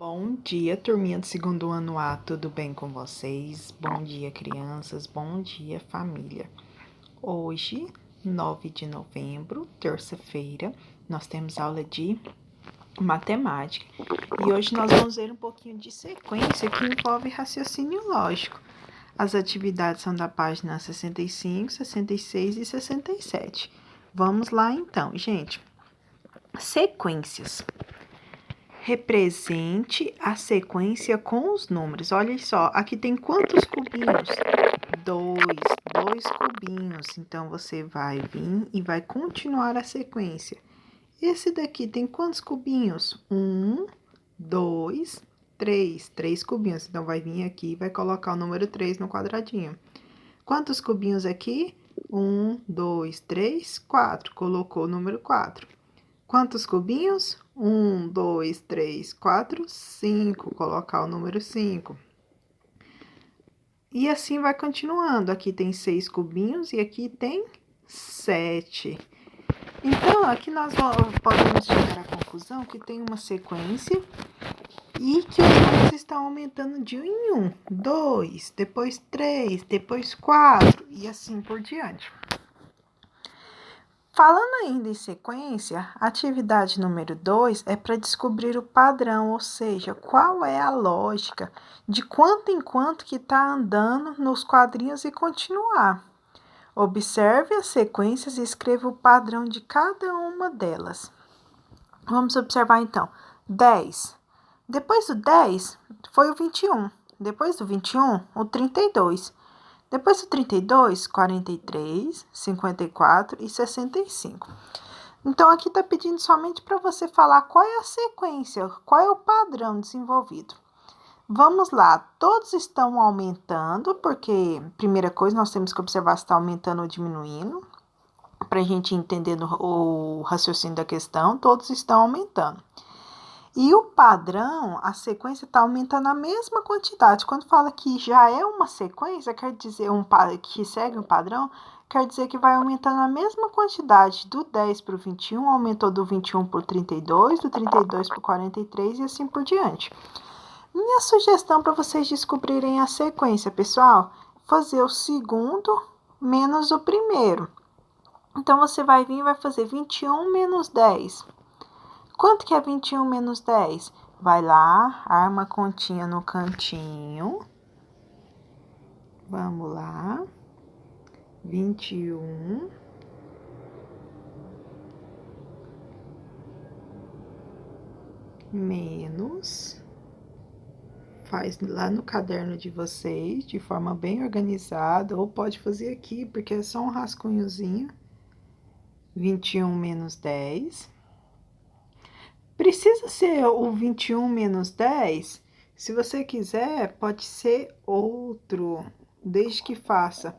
Bom dia, turminha do segundo ano A, tudo bem com vocês? Bom dia, crianças, bom dia, família. Hoje, 9 de novembro, terça-feira, nós temos aula de matemática e hoje nós vamos ver um pouquinho de sequência que envolve raciocínio lógico. As atividades são da página 65, 66 e 67. Vamos lá então, gente. Sequências. Represente a sequência com os números. Olha só, aqui tem quantos cubinhos? Dois cubinhos. Então, você vai vir e vai continuar a sequência. Esse daqui tem quantos cubinhos? Dois, três cubinhos. Então, vai vir aqui e vai colocar o número 3 no quadradinho. Quantos cubinhos aqui? 2, 3, 4. Colocou o número 4. Quantos cubinhos? 2, 3, 4, 5. Colocar o número 5. E assim vai continuando. Aqui tem 6 cubinhos e aqui tem 7. Então, aqui nós podemos chegar à conclusão que tem uma sequência e que os números estão aumentando de 1 em 1. 2, depois 3, depois 4 e assim por diante. Falando ainda em sequência, a atividade número 2 é para descobrir o padrão, ou seja, qual é a lógica de quanto em quanto que está andando nos quadrinhos e continuar. Observe as sequências e escreva o padrão de cada uma delas. Vamos observar então. 10. Depois do 10 foi o 21. Depois do 21, o 32. Depois do 32, 43, 54 e 65. Então, aqui está pedindo somente para você falar qual é a sequência, qual é o padrão desenvolvido. Vamos lá, todos estão aumentando, porque, primeira coisa, nós temos que observar se está aumentando ou diminuindo. Para a gente entender o raciocínio da questão, todos estão aumentando. E o padrão, a sequência está aumentando a mesma quantidade. Quando fala que já é uma sequência, quer dizer que segue um padrão, quer dizer que vai aumentando a mesma quantidade. Do 10 para o 21, aumentou do 21 para o 32, do 32 para o 43 e assim por diante. Minha sugestão para vocês descobrirem a sequência, pessoal, fazer o segundo menos o primeiro. Então, você vai vir e vai fazer 21 menos 10. Quanto que é 21 menos 10? Vai lá, arma a continha no cantinho. Vamos lá. 21 menos. Faz lá no caderno de vocês, de forma bem organizada, ou pode fazer aqui, porque é só um rascunhozinho. 21 menos 10. Precisa ser o 21 menos 10? Se você quiser, pode ser outro, desde que faça.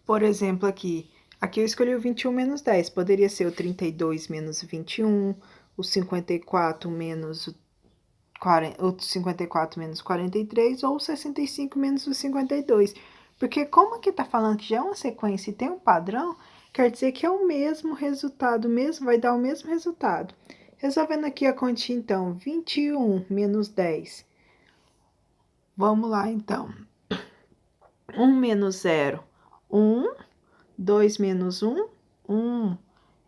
Por exemplo, aqui eu escolhi o 21 menos 10. Poderia ser o 32 menos 21, o 54 menos o 54 menos 43 ou o 65 menos o 52. Porque como aqui tá falando que já é uma sequência e tem um padrão, quer dizer que é o mesmo resultado, vai dar o mesmo resultado. Resolvendo aqui a continha, então, 21 menos 10. Vamos lá, então. 1 menos 0, 1. 2 menos 1, 1.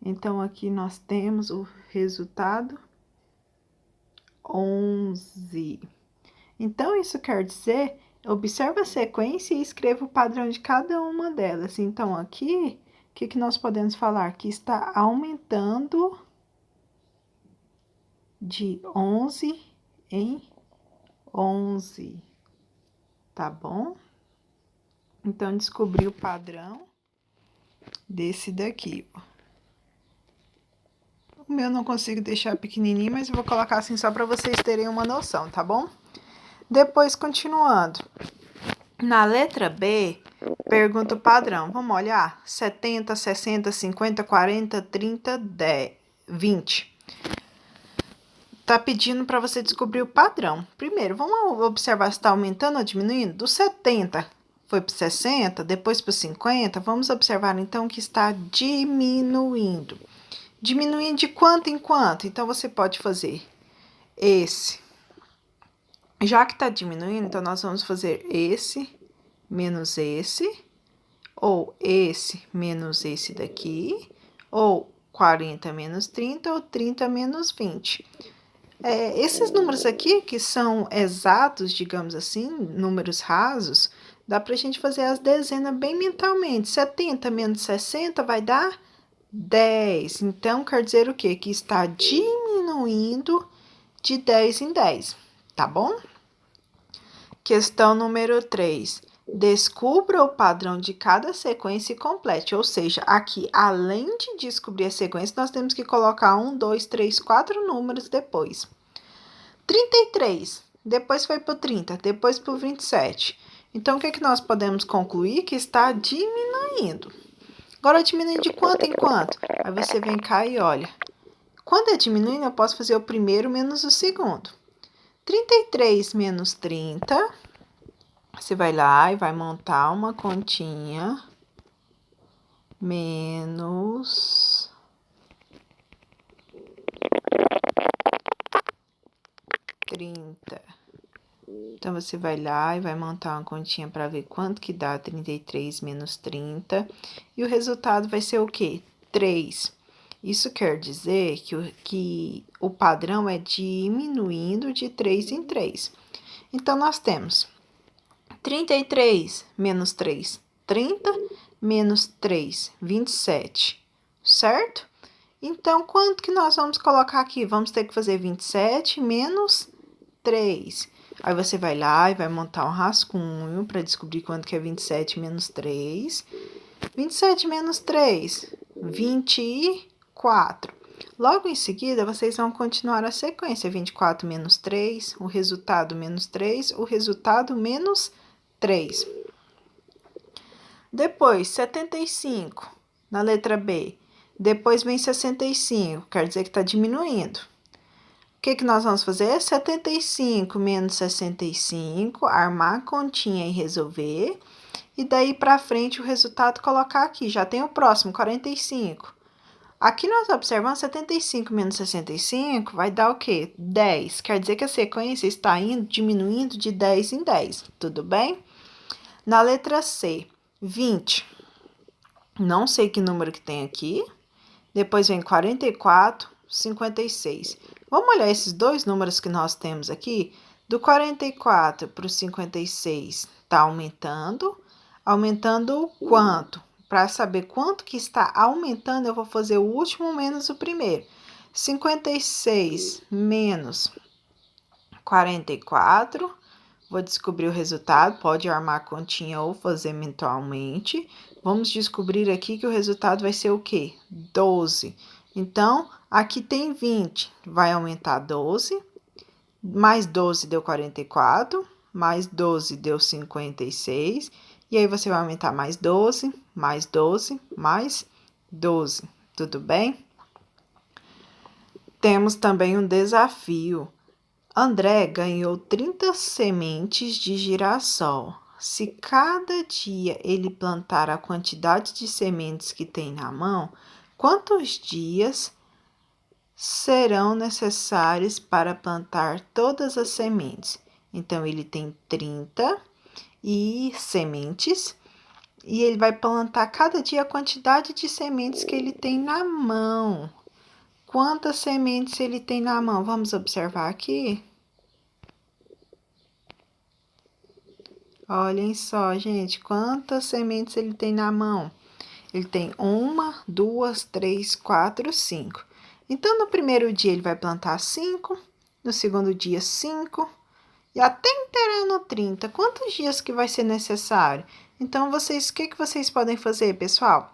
Então, aqui nós temos o resultado 11. Então, isso quer dizer, observa a sequência e escreva o padrão de cada uma delas. Então, aqui, o que nós podemos falar? Que está aumentando de 11 em 11, tá bom? Então, descobri o padrão desse daqui, ó. O meu não consigo deixar pequenininho, mas eu vou colocar assim só para vocês terem uma noção, tá bom? Depois, continuando. Na letra B, pergunta o padrão. Vamos olhar? 70, 60, 50, 40, 30, 10, 20. Tá pedindo para você descobrir o padrão. Primeiro, vamos observar se está aumentando ou diminuindo. Do 70 foi para 60, depois para 50. Vamos observar, então, que está diminuindo. Diminuindo de quanto em quanto? Então, você pode fazer esse. Já que está diminuindo, então nós vamos fazer esse menos esse, ou esse menos esse daqui, ou 40 menos 30, ou 30 menos 20. Esses números aqui, que são exatos, digamos assim, números rasos, dá para a gente fazer as dezenas bem mentalmente. 70 menos 60 vai dar 10. Então, quer dizer o quê? Que está diminuindo de 10 em 10, tá bom? Questão número 3. Descubra o padrão de cada sequência e complete. Ou seja, aqui, além de descobrir a sequência, nós temos que colocar 1, 2, 3, 4 números depois. 33. Depois foi para o 30, depois para o 27. Então, o que nós podemos concluir? Que está diminuindo. Agora, diminuindo de quanto em quanto? Aí você vem cá e olha. Quando é diminuindo, eu posso fazer o primeiro menos o segundo. 33 menos 30, você vai lá e vai montar uma continha, menos 30. Então, você vai lá e vai montar uma continha para ver quanto que dá 33 menos 30. E o resultado vai ser o quê? 3. Isso quer dizer que o padrão é diminuindo de 3 em 3. Então, nós temos 33 menos 3, 30, menos 3, 27, certo? Então, quanto que nós vamos colocar aqui? Vamos ter que fazer 27 menos 3. Aí, você vai lá e vai montar um rascunho para descobrir quanto que é 27 menos 3. 27 menos 3, 24. Logo em seguida, vocês vão continuar a sequência. 24 menos 3, o resultado menos 3, o resultado menos 3. Depois, 75, na letra B. Depois vem 65, quer dizer que está diminuindo. O que nós vamos fazer? 75 menos 65, armar a continha e resolver. E daí para frente o resultado colocar aqui. Já tem o próximo, 45. Aqui nós observamos 75 menos 65 vai dar o quê? 10. Quer dizer que a sequência está diminuindo de 10 em 10. Tudo bem? Na letra C, 20. Não sei que número que tem aqui. Depois vem 44, 56. Vamos olhar esses dois números que nós temos aqui. Do 44 para o 56 está aumentando. Aumentando quanto? Para saber quanto que está aumentando, eu vou fazer o último menos o primeiro. 56 menos 44. Vou descobrir o resultado, pode armar a continha ou fazer mentalmente. Vamos descobrir aqui que o resultado vai ser o quê? 12. Então, aqui tem 20, vai aumentar 12. Mais 12 deu 44, mais 12 deu 56. E aí, você vai aumentar mais 12, mais 12, mais 12. Tudo bem? Temos também um desafio. André ganhou 30 sementes de girassol. Se cada dia ele plantar a quantidade de sementes que tem na mão, quantos dias serão necessários para plantar todas as sementes? Então, ele tem 30 sementes e ele vai plantar cada dia a quantidade de sementes que ele tem na mão. Quantas sementes ele tem na mão? Vamos observar aqui. Olhem só, gente, quantas sementes ele tem na mão. Ele tem 1, 2, 3, 4, 5. Então, no primeiro dia ele vai plantar 5, no segundo dia 5 e até inteirar no 30. Quantos dias que vai ser necessário? Então, o que vocês podem fazer, pessoal?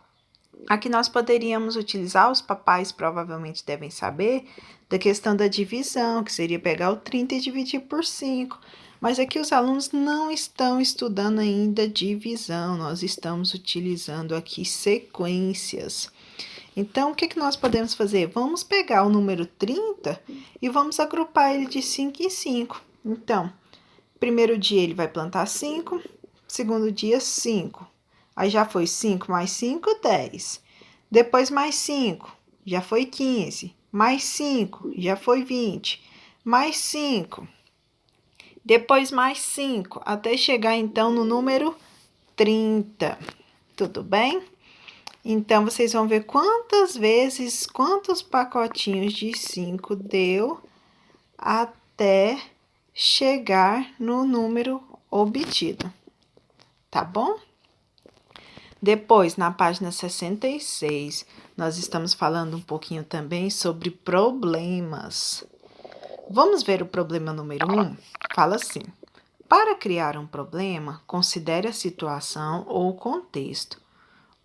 Aqui nós poderíamos utilizar, os papais provavelmente devem saber, da questão da divisão, que seria pegar o 30 e dividir por 5. Mas aqui os alunos não estão estudando ainda divisão, nós estamos utilizando aqui sequências. Então, o que nós podemos fazer? Vamos pegar o número 30 e vamos agrupar ele de 5 em 5. Então, primeiro dia ele vai plantar 5, segundo dia 5. Aí já foi 5 mais 5, 10. Depois mais 5, já foi 15. Mais 5, já foi 20. mais 5, depois mais 5, até chegar então no número 30. Tudo bem? Então, vocês vão ver quantos pacotinhos de 5 deu até chegar no número obtido, tá bom? Depois, na página 66, nós estamos falando um pouquinho também sobre problemas. Vamos ver o problema número 1? Fala assim: para criar um problema, considere a situação ou o contexto,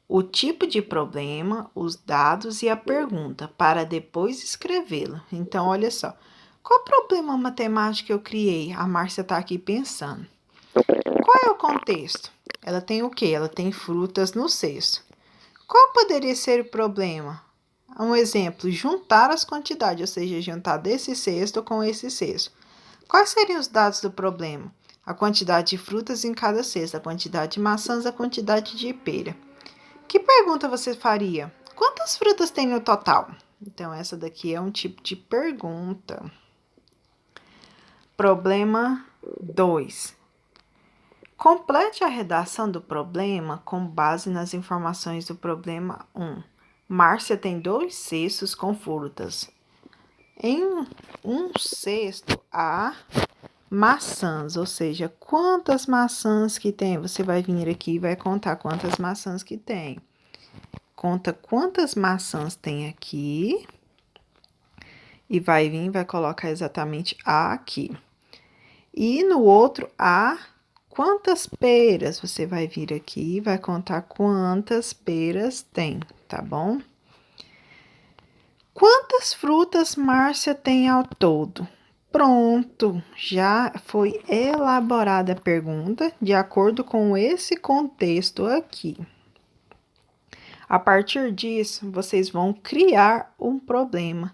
o tipo de problema, os dados e a pergunta, para depois escrevê-lo. Então, olha só. Qual problema matemático eu criei? A Márcia está aqui pensando. Qual é o contexto? Ela tem o quê? Ela tem frutas no cesto. Qual poderia ser o problema? Um exemplo, juntar as quantidades, ou seja, juntar desse cesto com esse cesto. Quais seriam os dados do problema? A quantidade de frutas em cada cesto, a quantidade de maçãs, a quantidade de pera. Que pergunta você faria? Quantas frutas tem no total? Então, essa daqui é um tipo de pergunta. Problema 2. Complete a redação do problema com base nas informações do problema 1. Márcia tem 2 cestos com frutas. Em um cesto há maçãs, ou seja, quantas maçãs que tem? Você vai vir aqui e vai contar quantas maçãs que tem. Conta quantas maçãs tem aqui e vai vir e vai colocar exatamente aqui. E no outro há quantas peras? Você vai vir aqui e vai contar quantas peras tem, tá bom? Quantas frutas Márcia tem ao todo? Pronto, já foi elaborada a pergunta de acordo com esse contexto aqui. A partir disso, vocês vão criar um problema.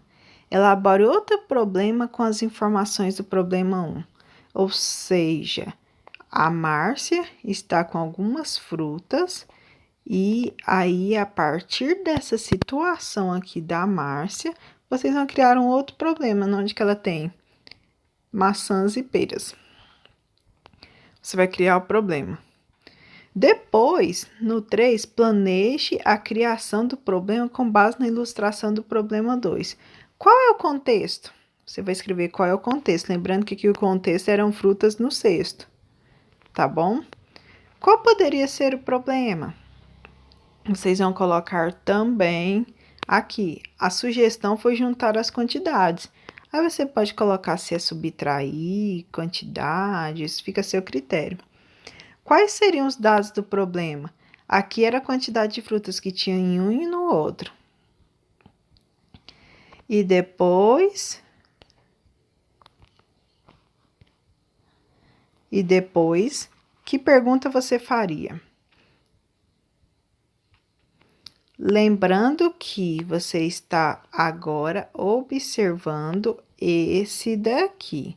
Elabore outro problema com as informações do problema 1. Ou seja, a Márcia está com algumas frutas e aí, a partir dessa situação aqui da Márcia, vocês vão criar um outro problema, onde que ela tem maçãs e peras. Você vai criar o problema. Depois, no 3, planeje a criação do problema com base na ilustração do problema 2. Qual é o contexto? Você vai escrever qual é o contexto, lembrando que aqui o contexto eram frutas no cesto, tá bom? Qual poderia ser o problema? Vocês vão colocar também aqui. A sugestão foi juntar as quantidades. Aí você pode colocar se é subtrair, quantidades, fica a seu critério. Quais seriam os dados do problema? Aqui era a quantidade de frutas que tinha em um e no outro. E depois... que pergunta você faria? Lembrando que você está agora observando esse daqui.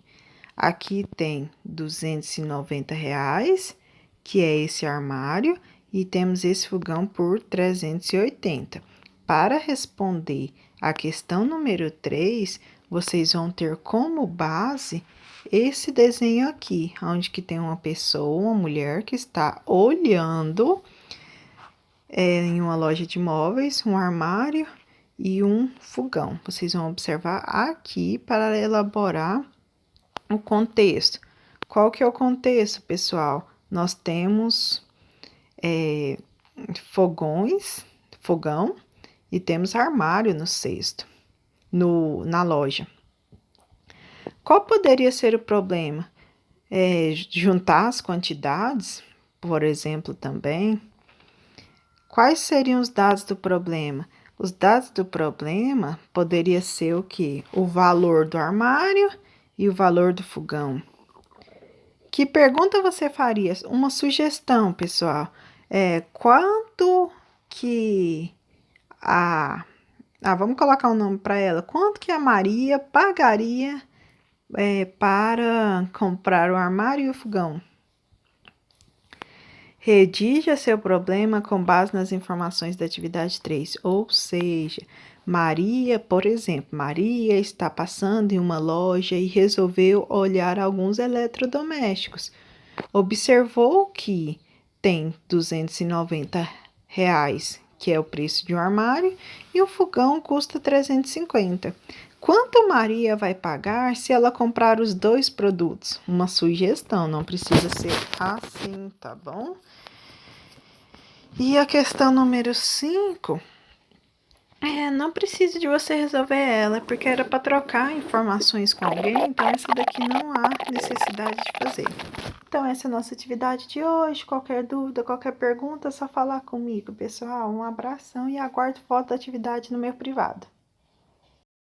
Aqui tem R$290, que é esse armário, e temos esse fogão por 380. Para responder a questão número 3, vocês vão ter como base esse desenho aqui, onde que tem uma pessoa, uma mulher que está olhando em uma loja de móveis, um armário e um fogão. Vocês vão observar aqui para elaborar o contexto. Qual que é o contexto, pessoal? Nós temos fogão e temos armário no cesto, na loja. Qual poderia ser o problema? Juntar as quantidades, por exemplo, também. Quais seriam os dados do problema? Os dados do problema poderia ser o quê? O valor do armário e o valor do fogão. Que pergunta você faria? Uma sugestão, pessoal. Quanto que vamos colocar um nome para ela. Quanto que a Maria pagaria para comprar o armário e o fogão? Redija seu problema com base nas informações da atividade 3, ou seja, Maria, por exemplo, Maria está passando em uma loja e resolveu olhar alguns eletrodomésticos. Observou que tem R$ 290, que é o preço de um armário, e o fogão custa 350. Quanto Maria vai pagar se ela comprar os dois produtos? Uma sugestão, não precisa ser assim, tá bom? E a questão número 5, não precisa de você resolver ela, porque era para trocar informações com alguém, então essa daqui não há necessidade de fazer. Então, essa é a nossa atividade de hoje. Qualquer dúvida, qualquer pergunta, é só falar comigo, pessoal. Um abração e aguardo foto da atividade no meu privado.